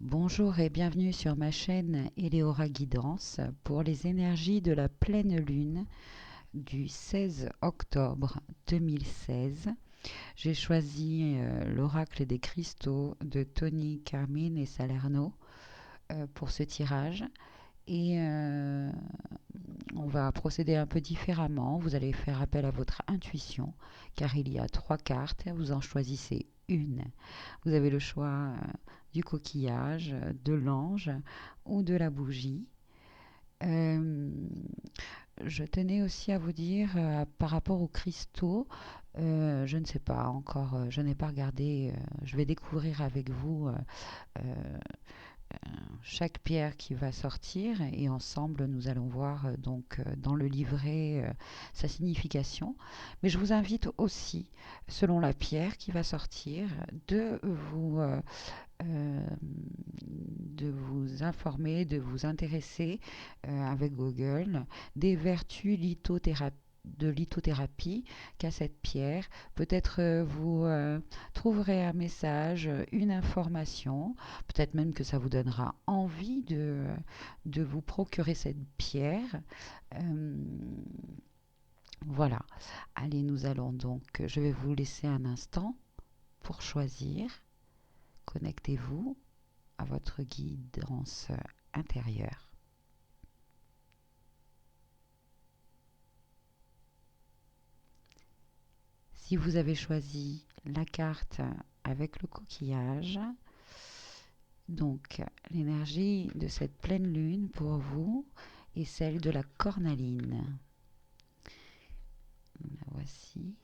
Bonjour et bienvenue sur ma chaîne Eleora Guidance pour les énergies de la pleine lune du 16 octobre 2016. J'ai choisi l'oracle des cristaux de Tony Carmine et Salerno pour ce tirage et on va procéder un peu différemment. Vous allez faire appel à votre intuition car il y a 3 cartes, vous en choisissez une. Vous avez le choix du coquillage, de l'ange ou de la bougie. Euh, je tenais aussi à vous dire par rapport aux cristaux, je ne sais pas encore, je n'ai pas regardé, je vais découvrir avec vous euh, chaque pierre qui va sortir et ensemble nous allons voir dans le livret sa signification. Mais je vous invite aussi, selon la pierre qui va sortir, de vous, euh, euh, de vous informer, de vous intéresser avec Google des vertus de lithothérapie qu'a cette pierre. Peut-être vous trouverez un message, une information, peut-être même que ça vous donnera envie de vous procurer cette pierre. Euh, voilà. Allez, nous allons donc, je vais vous laisser un instant pour choisir. Connectez-vous à votre guidance intérieure. Si vous avez choisi la carte avec le coquillage, donc l'énergie de cette pleine lune pour vous est celle de la cornaline. La voici.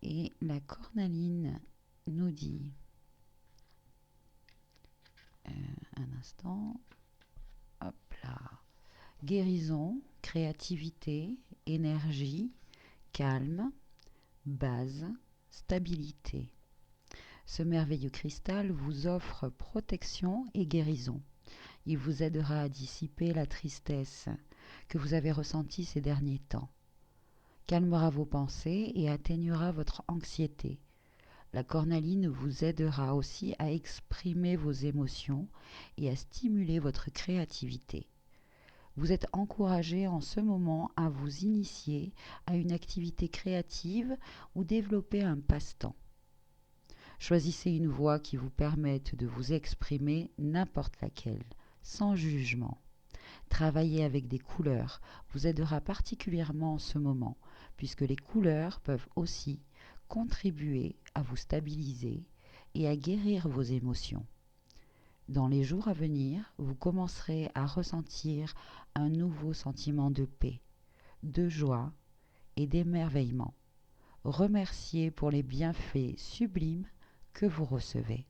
Et la cornaline nous dit, un instant, hop là, guérison, créativité, énergie, calme, base, stabilité. Ce merveilleux cristal vous offre protection et guérison. Il vous aidera à dissiper la tristesse que vous avez ressentie ces derniers temps, calmera vos pensées et atténuera votre anxiété. La cornaline vous aidera aussi à exprimer vos émotions et à stimuler votre créativité. Vous êtes encouragé en ce moment à vous initier à une activité créative ou développer un passe-temps. Choisissez une voie qui vous permette de vous exprimer n'importe laquelle, sans jugement. Travailler avec des couleurs vous aidera particulièrement en ce moment, puisque les couleurs peuvent aussi contribuer à vous stabiliser et à guérir vos émotions. Dans les jours à venir, vous commencerez à ressentir un nouveau sentiment de paix, de joie et d'émerveillement. Remerciez pour les bienfaits sublimes que vous recevez.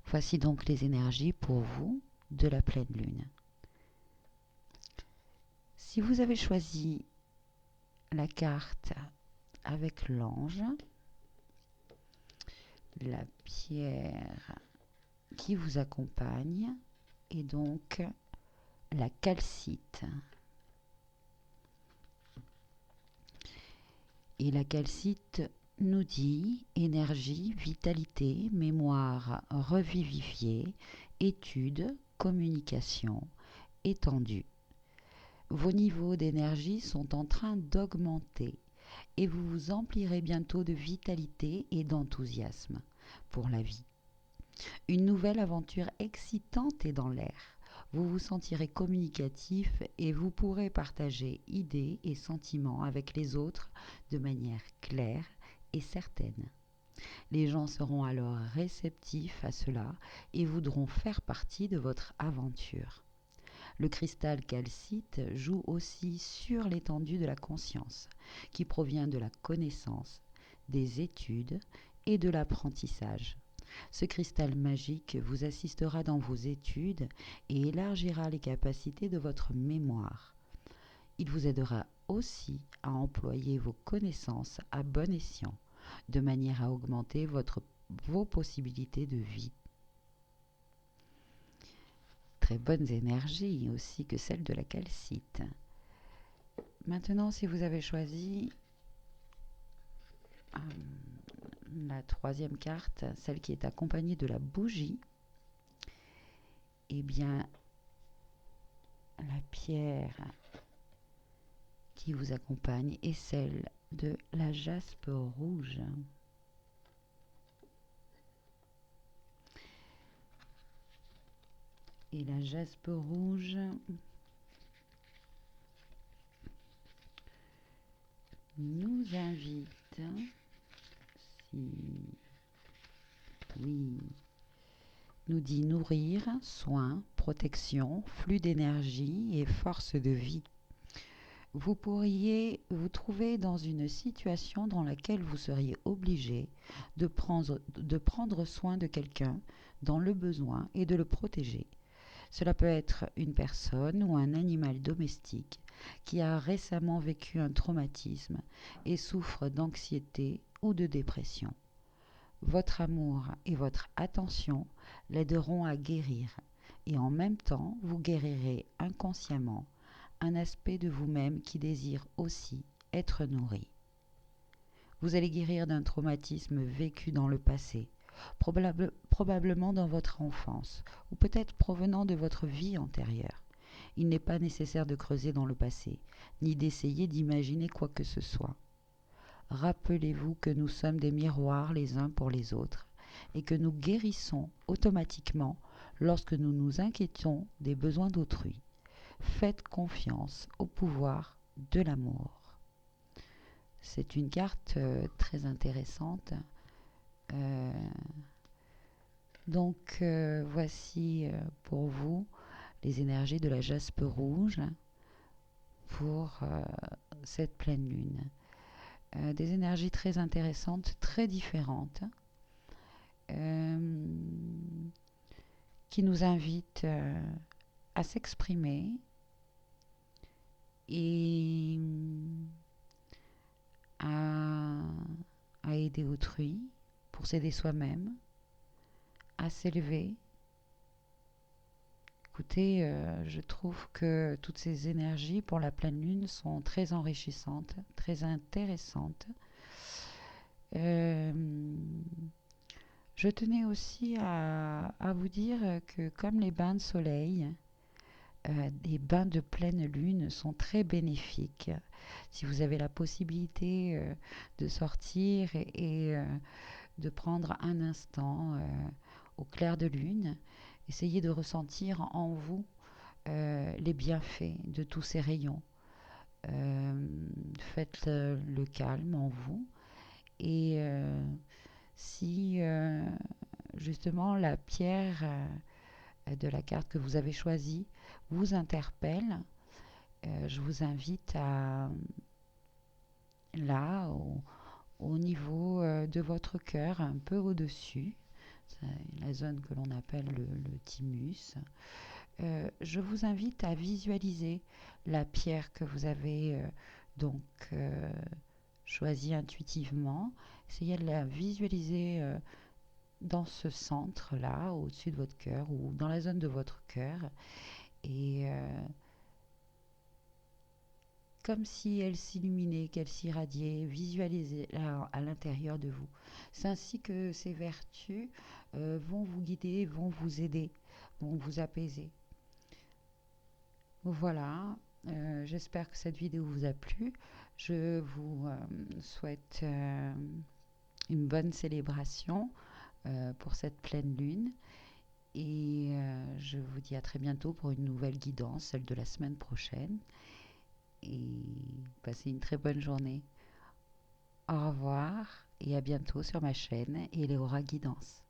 Voici donc les énergies pour vous de la pleine lune. Si vous avez choisi la carte avec l'ange, la pierre qui vous accompagne est donc la calcite. Et la calcite nous dit énergie, vitalité, mémoire revivifiée, étude, communication, étendue. Vos niveaux d'énergie sont en train d'augmenter et vous vous emplirez bientôt de vitalité et d'enthousiasme pour la vie. Une nouvelle aventure excitante est dans l'air. Vous vous sentirez communicatif et vous pourrez partager idées et sentiments avec les autres de manière claire et certaine. Les gens seront alors réceptifs à cela et voudront faire partie de votre aventure. Le cristal calcite joue aussi sur l'étendue de la conscience, qui provient de la connaissance, des études et de l'apprentissage. Ce cristal magique vous assistera dans vos études et élargira les capacités de votre mémoire. Il vous aidera aussi à employer vos connaissances à bon escient, de manière à augmenter vos possibilités de vie. Très bonnes énergies aussi que celles de la calcite. Maintenant, si vous avez choisi la troisième carte, celle qui est accompagnée de la bougie, eh bien, la pierre qui vous accompagne est celle de la jaspe rouge. Et la jaspe rouge nous invite, si oui, nous dit nourrir, soin, protection, flux d'énergie et force de vie. Vous pourriez vous trouver dans une situation dans laquelle vous seriez obligé de prendre soin de quelqu'un dans le besoin et de le protéger. Cela peut être une personne ou un animal domestique qui a récemment vécu un traumatisme et souffre d'anxiété ou de dépression. Votre amour et votre attention l'aideront à guérir et en même temps vous guérirez inconsciemment un aspect de vous-même qui désire aussi être nourri. Vous allez guérir d'un traumatisme vécu dans le passé, probablement dans votre enfance, ou peut-être provenant de votre vie antérieure. Il n'est pas nécessaire de creuser dans le passé, ni d'essayer d'imaginer quoi que ce soit. Rappelez-vous que nous sommes des miroirs les uns pour les autres, et que nous guérissons automatiquement lorsque nous nous inquiétons des besoins d'autrui. Faites confiance au pouvoir de l'amour. C'est une carte très intéressante. Voici pour vous les énergies de la jaspe rouge pour cette pleine lune. Des énergies très intéressantes, très différentes, qui nous invitent à s'exprimer et à aider autrui, pour s'aider soi-même, à s'élever. Écoutez, je trouve que toutes ces énergies pour la pleine lune sont très enrichissantes, très intéressantes. Je tenais aussi à vous dire que comme les bains de soleil, des bains de pleine lune sont très bénéfiques. Si vous avez la possibilité de sortir et de prendre un instant au clair de lune, essayez de ressentir en vous les bienfaits de tous ces rayons. Faites le calme en vous et si justement la pierre de la carte que vous avez choisie vous interpelle, je vous invite à là au niveau de votre cœur, un peu au-dessus, c'est la zone que l'on appelle le thymus. Je vous invite à visualiser la pierre que vous avez choisie intuitivement. Essayez de la visualiser dans ce centre-là, au-dessus de votre cœur ou dans la zone de votre cœur. Et comme si elle s'illuminait, qu'elle s'irradiait, visualisez-la à l'intérieur de vous. C'est ainsi que ces vertus vont vous guider, vont vous aider, vont vous apaiser. Voilà, j'espère que cette vidéo vous a plu. Je vous souhaite une bonne célébration pour cette pleine lune. Et je vous dis à très bientôt pour une nouvelle guidance, celle de la semaine prochaine. Et passez une très bonne journée. Au revoir et à bientôt sur ma chaîne Eleora Guidance.